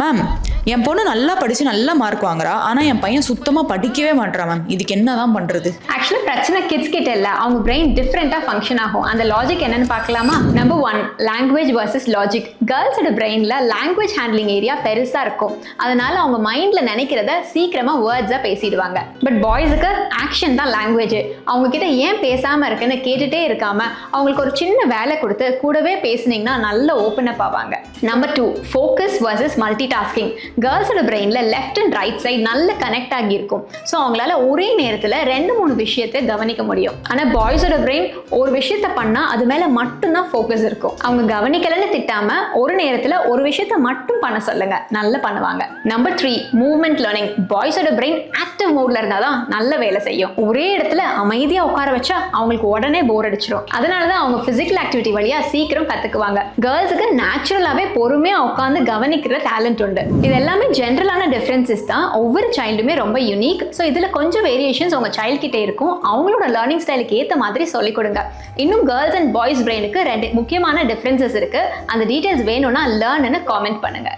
Ma'am, என் பொண்ணு நல்லா படிச்சு நல்ல மார்க் வாங்குறா. ஆனா என் பையன் சுத்தமா படிக்கவே மாட்றான் மேம். இதுக்கு என்னதான் பண்றது? ஆக்சுவலா பிரச்சனை கிட்ஸ் கிட்ட இல்ல, அவங்க பிரெயின் டிஃப்ரெண்டா ஃபங்க்ஷன் ஆகும். அந்த லாஜிக் என்னன்னு பார்க்கலாமா? Number 1, language versus logic. கேர்ள்ஸோட பிரெயின்ல லாங்குவேஜ் ஹேண்ட்லிங் ஏரியா பெருசா இருக்கும். அதனால அவங்க மைண்ட்ல நினைக்கிறத சீக்கிரமா வேர்ட்ஸா பேசிடுவாங்க. பட் பாய்ஸுக்கு ஆக்ஷன் தான் லாங்குவேஜ். அவங்க கிட்ட ஏன் பேசாம இருக்குன்னு கேட்டுட்டே இருக்காம அவங்களுக்கு ஒரு சின்ன வேலை கொடுத்து கூடவே பேசுனீங்கன்னா நல்ல ஓப்பன் அப் ஆவாங்க. Number 2, focus versus multitasking. கேர்ள்ஸோட பிரெயின்ல லெஃப்ட் அண்ட் ரைட் சைடு நல்ல கனெக்ட் ஆகி இருக்கும். ஸோ அவங்களால ஒரே நேரத்தில் 2-3 விஷயத்தை கவனிக்க முடியும். ஆனால் பாய்ஸோட பிரெயின் ஒரு விஷயத்த பண்ணா அது மேல மட்டும்தான் ஃபோக்கஸ் இருக்கும். அவங்க கவனிக்கலன்னு திட்டாம ஒரு நேரத்தில் ஒரு விஷயத்த மட்டும் பண்ண சொல்லுங்க, நல்லா பண்ணுவாங்க. Number 3, movement learning. பாய்ஸோட பிரெயின் ஆக்டிவ் மோட்ல இருந்தாதான் நல்ல வேலை செய்யும். ஒரே இடத்துல அமைதியா உட்கார வச்சா அவங்களுக்கு உடனே போர் அடிச்சிடும். அதனாலதான் அவங்க பிசிக்கல் ஆக்டிவிட்டி வழியா சீக்கிரம் கத்துக்குவாங்க. கேர்ள்ஸுக்கு நேச்சுரலாவே பொறுமையா உட்காந்து கவனிக்கிற டேலண்ட் உண்டு. இது எல்லாமே ஜென்ரலான டிஃபரன்சஸ் தான். ஒவ்வொரு சைல்டுமே ரொம்ப யூனிக். ஸோ இதுல கொஞ்சம் வேரியேஷன்ஸ் உங்க சைல்டு கிட்ட இருக்கும். அவங்களோட லேர்னிங் ஸ்டைலுக்கு ஏற்ற மாதிரி சொல்லிக் கொடுங்க. இன்னும் கேர்ள்ஸ் அண்ட் பாய்ஸ் பிரெயினுக்கு 2 முக்கியமான டிஃபரன்சஸ் இருக்கு. அந்த டீடைல்ஸ் வேணும்னா லேர்ன்னு காமெண்ட் பண்ணுங்க.